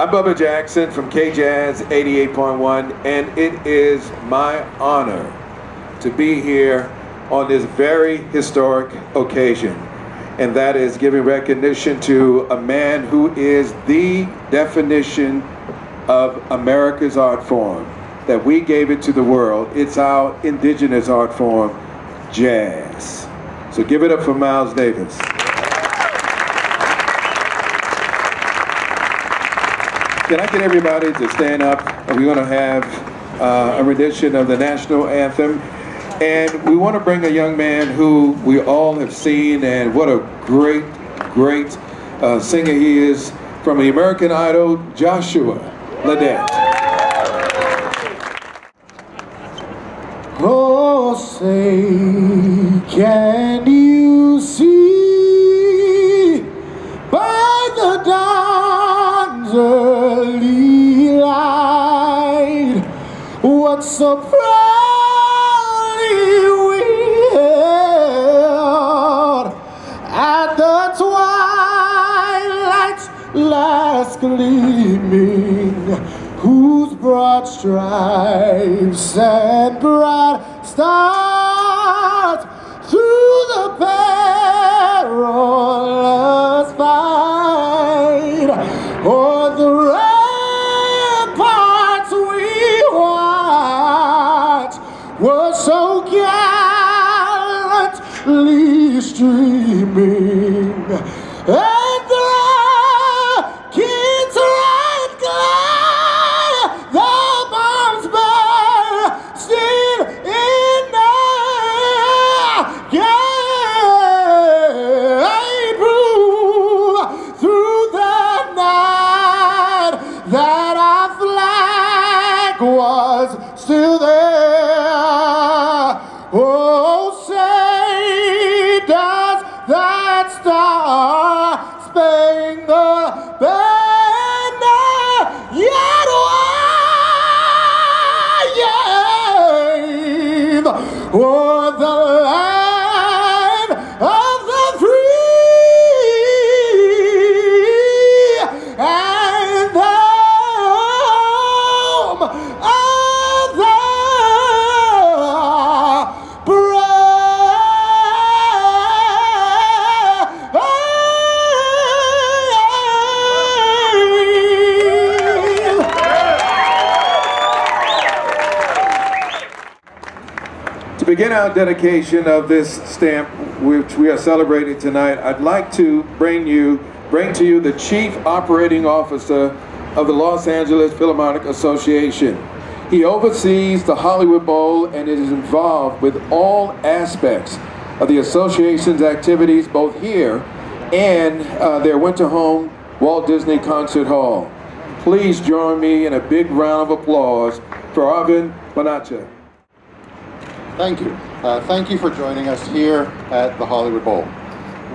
I'm Bubba Jackson from KJazz 88.1, and it is my honor to be here on this very historic occasion, and that is giving recognition to a man who is the definition of America's art form, that we gave it to the world. It's our indigenous art form, jazz. So give it up for Miles Davis. Can I get everybody to stand up? We're going to have a rendition of the national anthem. And we want to bring a young man who we all have seen, and what a great, great singer he is, from the American Idol, Joshua Lateef. Oh, say, can you see by the dawn's early light what so proudly we hailed at the twilight's last gleaming, whose broad stripes and bright stars through the perilous fight o'er the ramparts we watched were so gallantly streaming, and the kids right glad the bombs bursting in the gate prove through the night that our flag was still there. Oh, say does that star-spangled banner yet wave o'er the land of the free and the home of the brave? To begin our dedication of this stamp, which we are celebrating tonight, I'd like to bring to you the Chief Operating Officer of the Los Angeles Philharmonic Association. He oversees the Hollywood Bowl and is involved with all aspects of the association's activities, both here and their winter home, Walt Disney Concert Hall. Please join me in a big round of applause for Arvind Bonacha. Thank you. Thank you for joining us here at the Hollywood Bowl.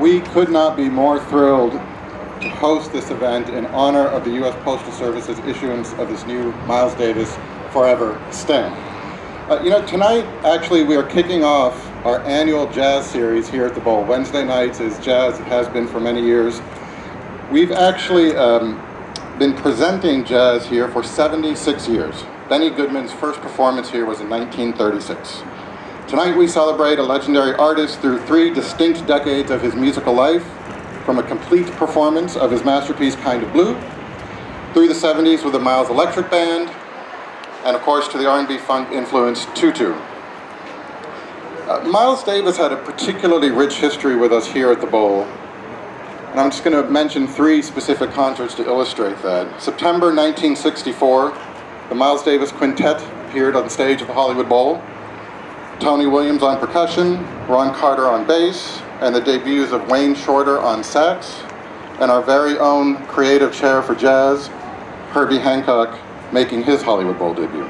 We could not be more thrilled to host this event in honor of the U.S. Postal Service's issuance of this new Miles Davis Forever stamp. You know, tonight, actually, we are kicking off our annual jazz series here at the Bowl. Wednesday nights, as jazz has been for many years. We've actually been presenting jazz here for 76 years. Benny Goodman's first performance here was in 1936. Tonight we celebrate a legendary artist through 3 distinct decades of his musical life, from a complete performance of his masterpiece Kind of Blue, through the 70s with the Miles Electric Band, and of course to the R&B funk influenced Tutu. Miles Davis had a particularly rich history with us here at the Bowl, and I'm just going to mention 3 specific concerts to illustrate that. September 1964, the Miles Davis Quintet appeared on the stage of the Hollywood Bowl. Tony Williams on percussion, Ron Carter on bass, and the debuts of Wayne Shorter on sax, and our very own creative chair for jazz, Herbie Hancock, making his Hollywood Bowl debut.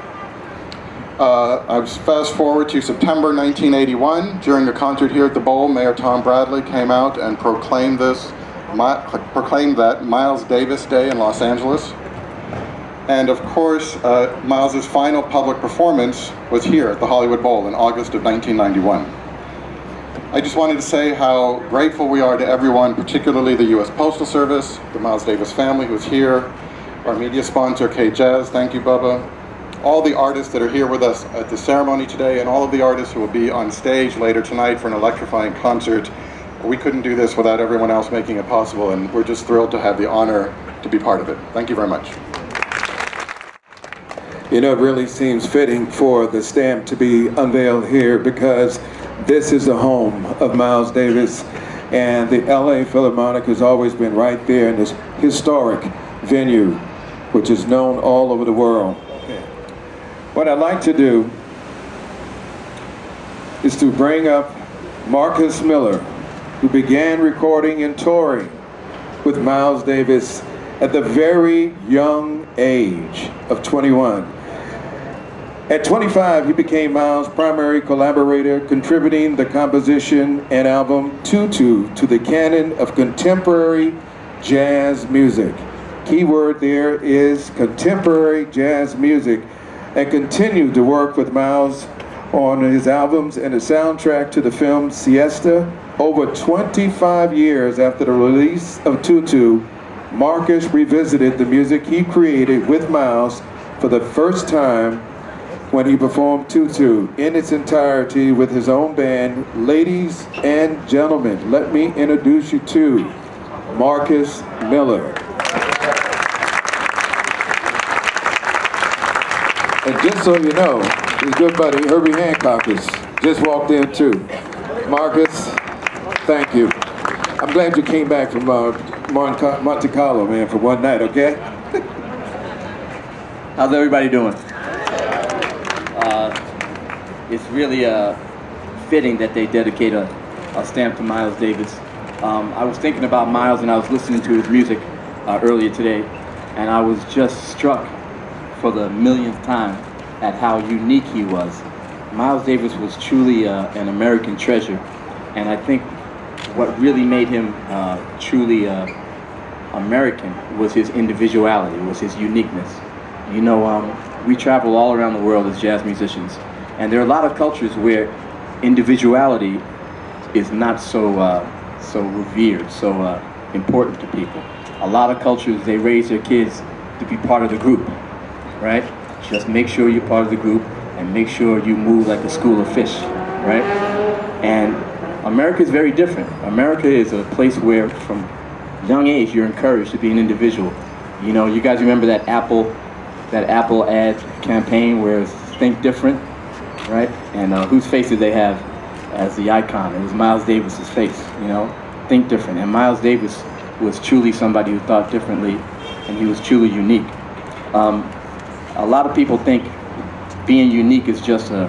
I fast forward to September 1981. During a concert here at the Bowl, Mayor Tom Bradley came out and proclaimed that Miles Davis Day in Los Angeles. And of course, Miles's final public performance was here at the Hollywood Bowl in August of 1991. I just wanted to say how grateful we are to everyone, particularly the U.S. Postal Service, the Miles Davis family who's here, Our media sponsor, K-Jazz, thank you, Bubba. All the artists that are here with us at the ceremony today, and all of the artists who will be on stage later tonight for an electrifying concert. We couldn't do this without everyone else making it possible, and we're just thrilled to have the honor to be part of it. Thank you very much. You know, it really seems fitting for the stamp to be unveiled here because this is the home of Miles Davis, and the LA Philharmonic has always been right there in this historic venue, which is known all over the world. Okay. What I'd like to do is to bring up Marcus Miller, who began recording and touring with Miles Davis at the very young age of 21. At 25, he became Miles' primary collaborator, contributing the composition and album Tutu to the canon of contemporary jazz music. Key word there is contemporary jazz music, and continued to work with Miles on his albums and the soundtrack to the film Siesta. Over 25 years after the release of Tutu, Marcus revisited the music he created with Miles for the first time when he performed Tutu in its entirety with his own band. Ladies and gentlemen, let me introduce you to Marcus Miller. And just so you know, his good buddy Herbie Hancock has just walked in too. Marcus, thank you. I'm glad you came back from Monte Carlo, man, for one night, okay? How's everybody doing? It's really fitting that they dedicate a stamp to Miles Davis. I was thinking about Miles and I was listening to his music earlier today, and I was just struck for the millionth time at how unique he was. Miles Davis was truly an American treasure, and I think what really made him truly American was his individuality, was his uniqueness. You know, we travel all around the world as jazz musicians, and there are a lot of cultures where individuality is not so revered, so important to people. A lot of cultures, they raise their kids to be part of the group, right? Just make sure you're part of the group and make sure you move like a school of fish, right? And America is very different. America is a place where from young age you're encouraged to be an individual. You know, you guys remember that Apple ad campaign where it's think different, right? And whose face did they have as the icon? It was Miles Davis's face, you know? Think different. And Miles Davis was truly somebody who thought differently, and he was truly unique. A lot of people think being unique is just a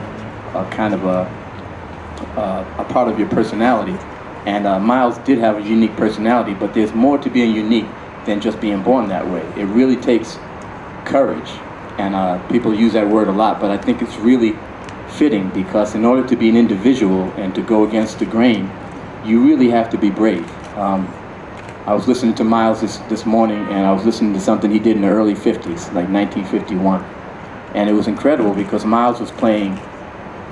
kind of a part of your personality. And Miles did have a unique personality, but there's more to being unique than just being born that way. It really takes courage, and people use that word a lot, but I think it's really fitting because in order to be an individual and to go against the grain, you really have to be brave. I was listening to Miles this morning, and I was listening to something he did in the early 50s, like 1951. And it was incredible because Miles was playing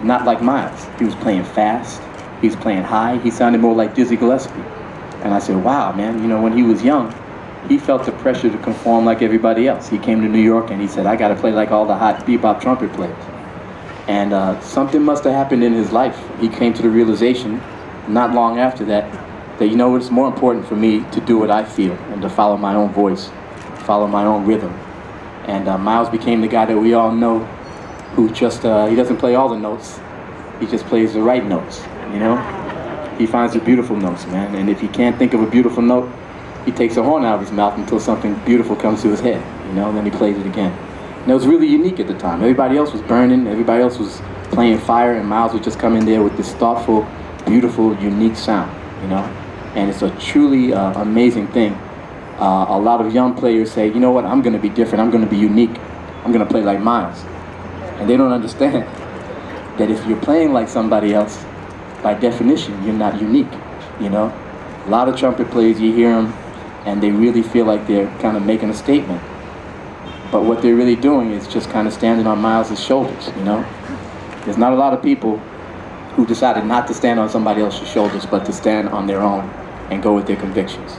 not like Miles. He was playing fast, he was playing high, he sounded more like Dizzy Gillespie. And I said, wow, man, you know, when he was young, he felt the pressure to conform like everybody else. He came to New York and he said, I gotta play like all the hot bebop trumpet players. And something must have happened in his life. He came to the realization, not long after that, that, you know, it's more important for me to do what I feel and to follow my own voice, follow my own rhythm. And Miles became the guy that we all know who just, he doesn't play all the notes, he just plays the right notes, you know? He finds the beautiful notes, man, and if he can't think of a beautiful note, he takes a horn out of his mouth until something beautiful comes to his head, you know, and then he plays it again. And it was really unique at the time. Everybody else was burning, everybody else was playing fire, and Miles would just come in there with this thoughtful, beautiful, unique sound, you know? And it's a truly amazing thing. A lot of young players say, you know what, I'm gonna be different, I'm gonna be unique, I'm gonna play like Miles. And they don't understand that if you're playing like somebody else, by definition, you're not unique, you know? A lot of trumpet players, you hear them, and they really feel like they're kind of making a statement. But what they're really doing is just kind of standing on Miles' shoulders, you know? There's not a lot of people who decided not to stand on somebody else's shoulders, but to stand on their own and go with their convictions.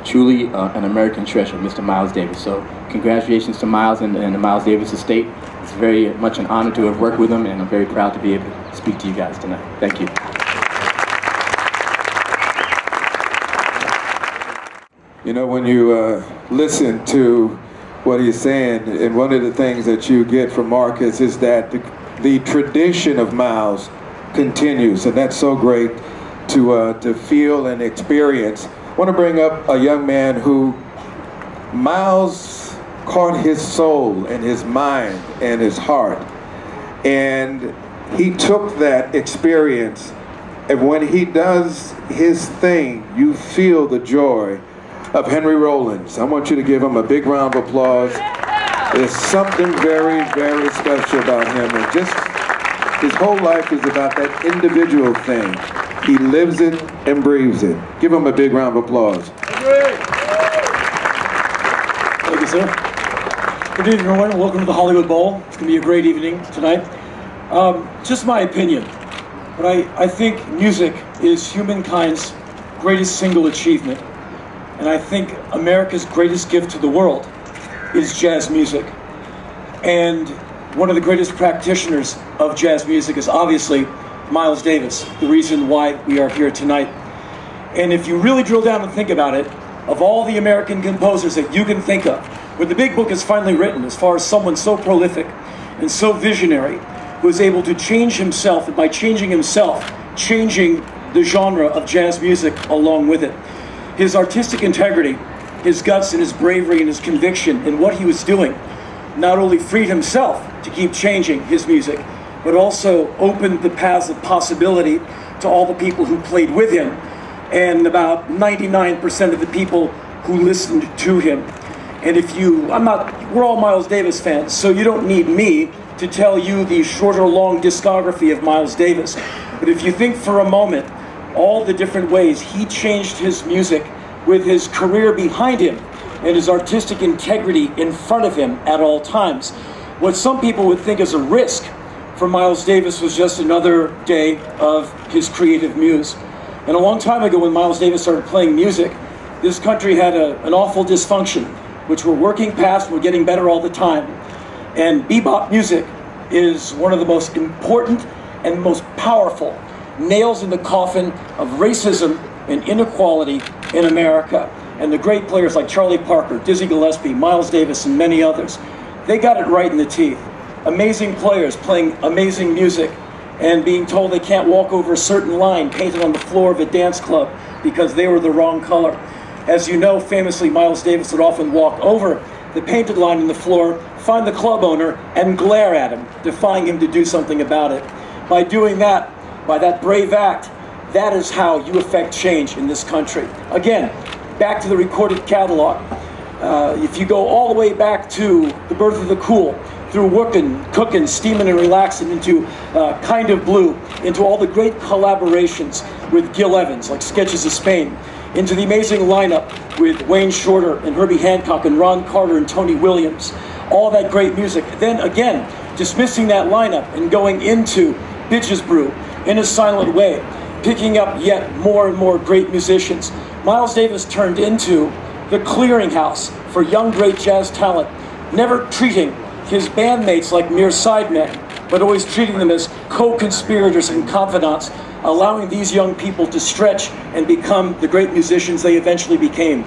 Truly an American treasure, Mr. Miles Davis. So congratulations to Miles and the Miles Davis estate. It's very much an honor to have worked with him, and I'm very proud to be able to speak to you guys tonight. Thank you. You know, when you listen to what he's saying, and one of the things that you get from Marcus is that the tradition of Miles continues, and that's so great to feel and experience. I want to bring up a young man who Miles caught his soul and his mind and his heart, and he took that experience, and when he does his thing, you feel the joy of Henry Rollins. I want you to give him a big round of applause. There's something very, very special about him, and just his whole life is about that individual thing. He lives it and breathes it. Give him a big round of applause. Thank you, sir. Good evening, everyone. Welcome to the Hollywood Bowl. It's going to be a great evening tonight. Just my opinion, but I think music is humankind's greatest single achievement. And I think America's greatest gift to the world is jazz music. And one of the greatest practitioners of jazz music is obviously Miles Davis, the reason why we are here tonight. And if you really drill down and think about it, of all the American composers that you can think of, when the big book is finally written, as far as someone so prolific and so visionary, who is able to change himself, and by changing himself, changing the genre of jazz music along with it. His artistic integrity, his guts and his bravery and his conviction in what he was doing not only freed himself to keep changing his music, but also opened the paths of possibility to all the people who played with him and about 99% of the people who listened to him. And we're all Miles Davis fans, so you don't need me to tell you the short or long discography of Miles Davis. But if you think for a moment, all the different ways he changed his music with his career behind him and his artistic integrity in front of him at all times. What some people would think is a risk for Miles Davis was just another day of his creative muse. And a long time ago when Miles Davis started playing music, this country had an awful dysfunction, which we're working past, we're getting better all the time. And bebop music is one of the most important and most powerful nails in the coffin of racism and inequality in America. And the great players like Charlie Parker, Dizzy Gillespie, Miles Davis, and many others, they got it right in the teeth. Amazing players playing amazing music and being told they can't walk over a certain line painted on the floor of a dance club because they were the wrong color. As you know, famously, Miles Davis would often walk over the painted line in the floor, find the club owner, and glare at him, defying him to do something about it. By doing that, by that brave act, that is how you affect change in this country. Again, back to the recorded catalog. If you go all the way back to the birth of the cool, through working, cooking, steaming, and relaxing, into Kind of Blue, into all the great collaborations with Gil Evans, like Sketches of Spain, into the amazing lineup with Wayne Shorter and Herbie Hancock and Ron Carter and Tony Williams, all that great music. Then again, dismissing that lineup and going into Bitches Brew in a silent way, picking up yet more and more great musicians. Miles Davis turned into the clearinghouse for young great jazz talent, never treating his bandmates like mere sidemen, but always treating them as co-conspirators and confidants, allowing these young people to stretch and become the great musicians they eventually became.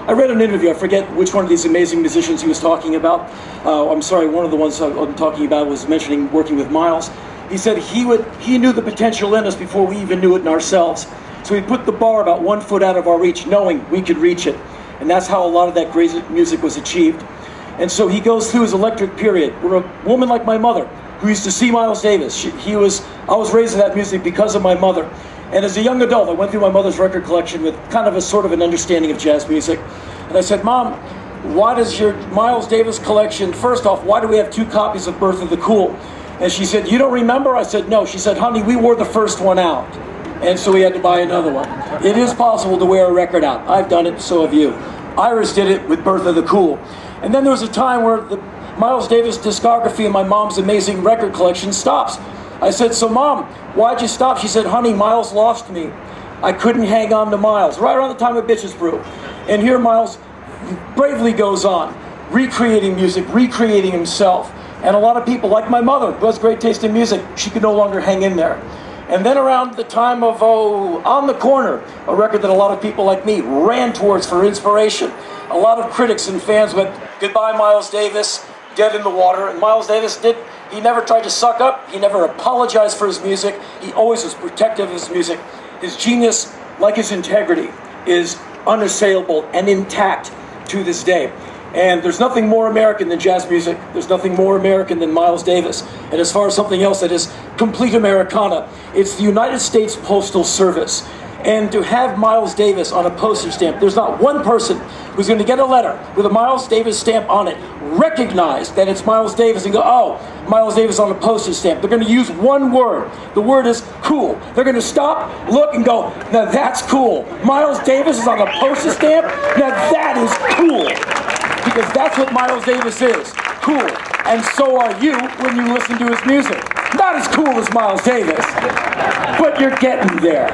I read an interview, I forget which one of these amazing musicians he was talking about. I'm sorry, one of the ones I'm talking about was mentioning working with Miles. He said he knew the potential in us before we even knew it in ourselves. So he put the bar about 1 foot out of our reach, knowing we could reach it. And that's how a lot of that great music was achieved. And so he goes through his electric period, where a woman like my mother, who used to see Miles Davis, I was raised with that music because of my mother. And as a young adult, I went through my mother's record collection with kind of a sort of an understanding of jazz music. And I said, Mom, why does your Miles Davis collection, first off, why do we have 2 copies of Birth of the Cool? And she said, you don't remember? I said, no. She said, honey, we wore the first one out. And so we had to buy another one. It is possible to wear a record out. I've done it, so have you. Iris did it with Birth of the Cool. And then there was a time where the Miles Davis discography in my mom's amazing record collection stops. I said, so Mom, why'd you stop? She said, honey, Miles lost me. I couldn't hang on to Miles. Right around the time of Bitches Brew. And here Miles bravely goes on. recreating music, recreating himself. And a lot of people, like my mother, who has great taste in music, she could no longer hang in there. And then around the time of, On the Corner, a record that a lot of people like me ran towards for inspiration, a lot of critics and fans went, goodbye Miles Davis, dead in the water. And Miles Davis he never tried to suck up, he never apologized for his music, he always was protective of his music. His genius, like his integrity, is unassailable and intact to this day. And there's nothing more American than jazz music. There's nothing more American than Miles Davis. And as far as something else that is complete Americana, it's the United States Postal Service. And to have Miles Davis on a postage stamp, there's not one person who's going to get a letter with a Miles Davis stamp on it, recognize that it's Miles Davis and go, oh, Miles Davis on a postage stamp. They're going to use one word. The word is cool. They're going to stop, look, and go, now that's cool. Miles Davis is on a postage stamp? Now that is cool. Because that's what Miles Davis is, cool. And so are you when you listen to his music. Not as cool as Miles Davis, but you're getting there.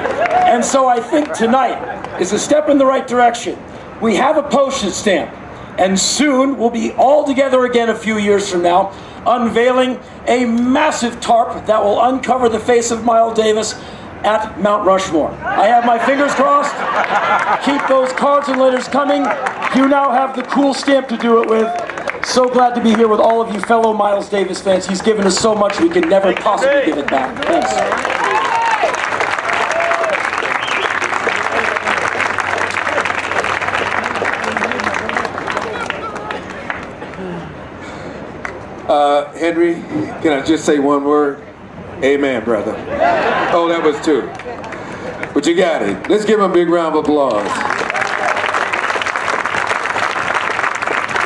And so I think tonight is a step in the right direction. We have a postage stamp, and soon we'll be all together again a few years from now, unveiling a massive tarp that will uncover the face of Miles Davis at Mount Rushmore. I have my fingers crossed. Keep those cards and letters coming. You now have the cool stamp to do it with. So glad to be here with all of you fellow Miles Davis fans. He's given us so much we can never possibly give it back. Thanks. Henry, can I just say one word? Amen, brother. Oh, that was two. But you got it. Let's give him a big round of applause.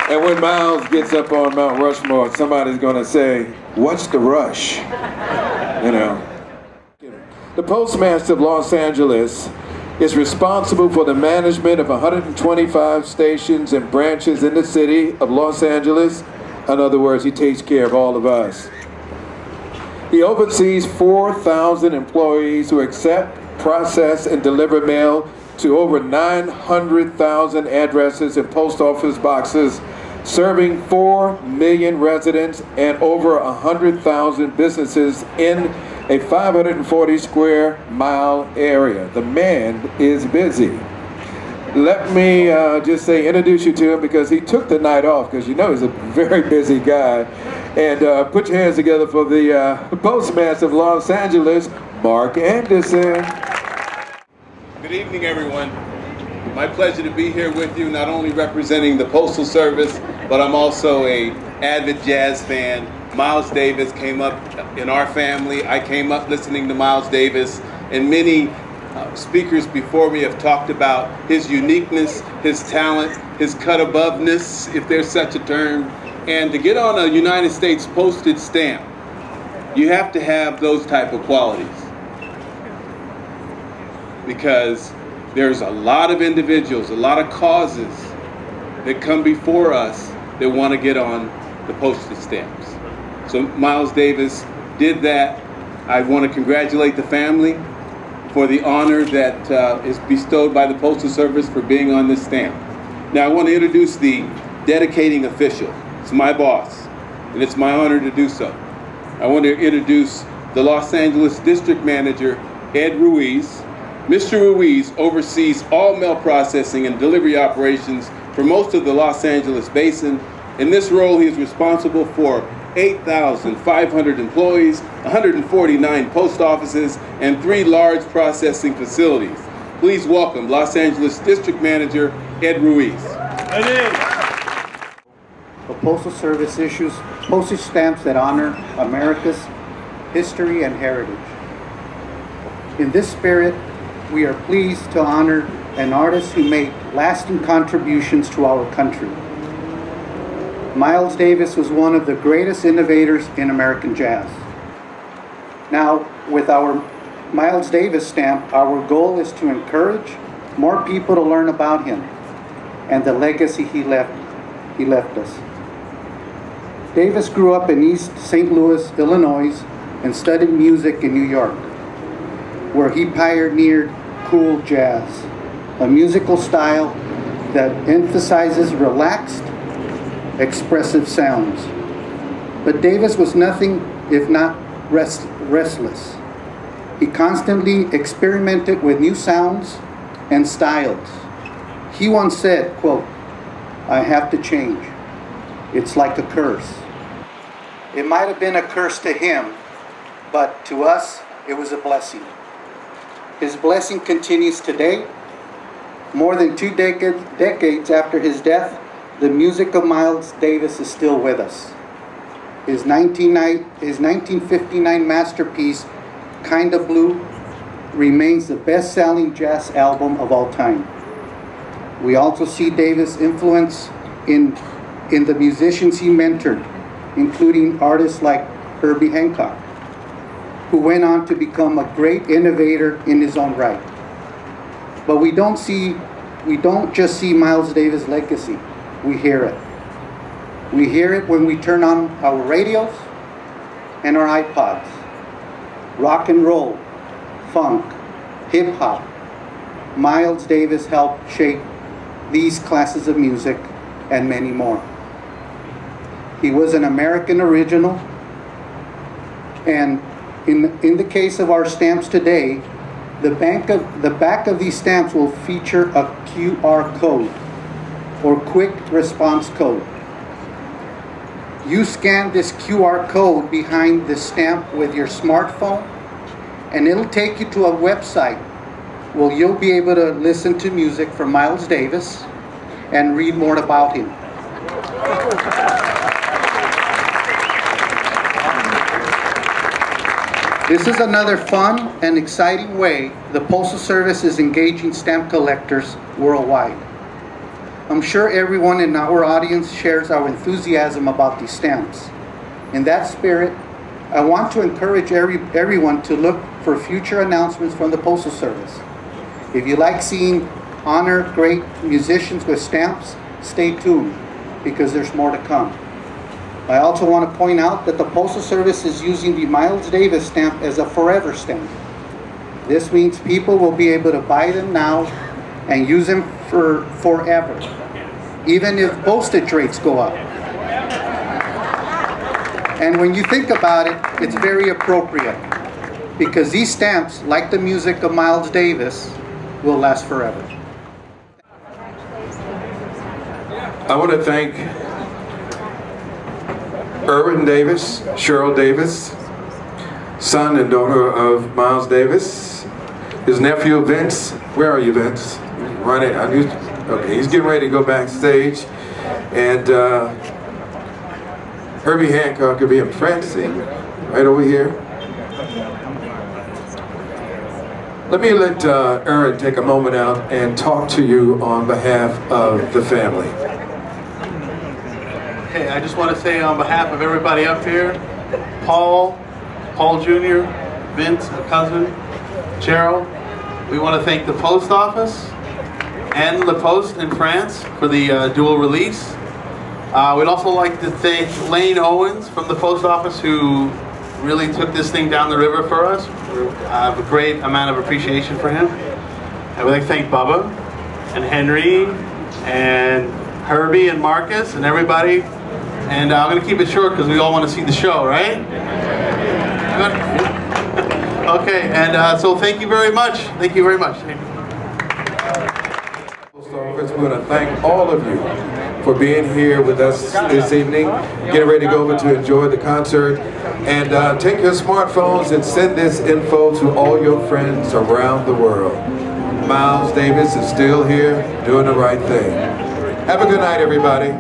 And when Miles gets up on Mount Rushmore, somebody's going to say, what's the rush? You know. The Postmaster of Los Angeles is responsible for the management of 125 stations and branches in the city of Los Angeles. In other words, he takes care of all of us. He oversees 4,000 employees who accept, process, and deliver mail to over 900,000 addresses and post office boxes, serving 4 million residents and over 100,000 businesses in a 540 square mile area. The man is busy. Let me just say, introduce you to him because he took the night off, because you know he's a very busy guy. And put your hands together for the Postmaster of Los Angeles, Mark Anderson. Good evening, everyone. My pleasure to be here with you, not only representing the Postal Service, but I'm also an avid jazz fan. Miles Davis came up in our family. I came up listening to Miles Davis, and many speakers before me have talked about his uniqueness, his talent, his cut aboveness, if there's such a term. And to get on a United States postage stamp, you have to have those type of qualities. Because there's a lot of individuals, a lot of causes that come before us that want to get on the postage stamps. So Miles Davis did that. I want to congratulate the family for the honor that is bestowed by the Postal Service for being on this stamp. Now I want to introduce the dedicating official. It's my boss, and it's my honor to do so. I want to introduce the Los Angeles District Manager, Ed Ruiz. Mr. Ruiz oversees all mail processing and delivery operations for most of the Los Angeles basin. In this role, he is responsible for 8,500 employees, 149 post offices, and 3 large processing facilities. Please welcome Los Angeles District Manager, Ed Ruiz. The Postal Service issues postage stamps that honor America's history and heritage. In this spirit, we are pleased to honor an artist who made lasting contributions to our country. Miles Davis was one of the greatest innovators in American jazz. Now, with our Miles Davis stamp, our goal is to encourage more people to learn about him and the legacy he left us. Davis grew up in East St. Louis, Illinois, and studied music in New York, where he pioneered cool jazz, a musical style that emphasizes relaxed expressive sounds. But Davis was nothing if not restless. He constantly experimented with new sounds and styles. He once said, quote, "I have to change. It's like a curse." It might have been a curse to him, but to us, it was a blessing. His blessing continues today. More than 2 decades after his death, the music of Miles Davis is still with us. His 1959 masterpiece, Kinda Blue, remains the best-selling jazz album of all time. We also see Davis' influence in the musicians he mentored, including artists like Herbie Hancock, who went on to become a great innovator in his own right. But we don't just see Miles Davis' legacy, we hear it. We hear it when we turn on our radios and our iPods. Rock and roll, funk, hip hop. Miles Davis helped shape these classes of music and many more. He was an American original, and in the case of our stamps today, the back of these stamps will feature a QR code or quick response code. You scan this QR code behind the stamp with your smartphone, and it'll take you to a website where you'll be able to listen to music from Miles Davis and read more about him. This is another fun and exciting way the Postal Service is engaging stamp collectors worldwide. I'm sure everyone in our audience shares our enthusiasm about these stamps. In that spirit, I want to encourage everyone to look for future announcements from the Postal Service. If you like seeing honor great musicians with stamps, stay tuned, because there's more to come. I also want to point out that the Postal Service is using the Miles Davis stamp as a forever stamp. This means people will be able to buy them now and use them for forever, even if postage rates go up. And when you think about it, it's very appropriate, because these stamps, like the music of Miles Davis, will last forever. I want to thank Irwin Davis, Cheryl Davis, son and daughter of Miles Davis, his nephew Vince. Where are you, Vince? Running. Okay, he's getting ready to go backstage, and Herbie Hancock will be in Francie, right over here. Let me let Aaron take a moment out and talk to you on behalf of the family. Okay, I just want to say on behalf of everybody up here, Paul Jr., Vince, a cousin, Cheryl, we want to thank the post office and La Poste in France for the dual release. We'd also like to thank Lane Owens from the post office, who really took this thing down the river for us. I have a great amount of appreciation for him. And we'd like to thank Bubba and Henry and Herbie and Marcus and everybody. And I'm going to keep it short because we all want to see the show, right? Okay, and so thank you very much. Thank you very much. Post Office, we want to thank all of you for being here with us this evening. Getting ready to go over to enjoy the concert. And take your smartphones and send this info to all your friends around the world. Miles Davis is still here, doing the right thing. Have a good night, everybody.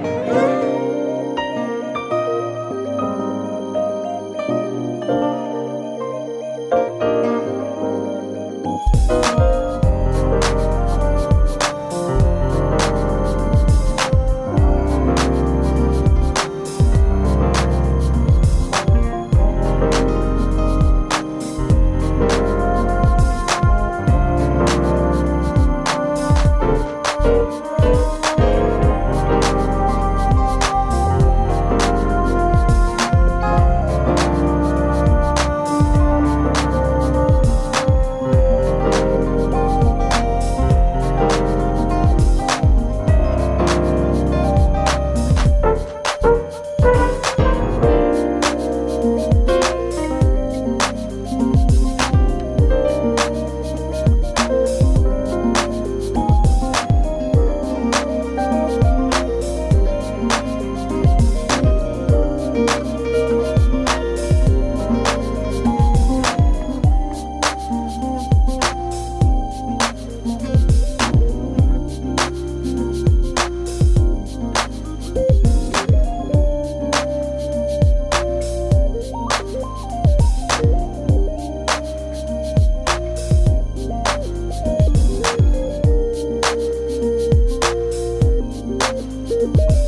Thank you.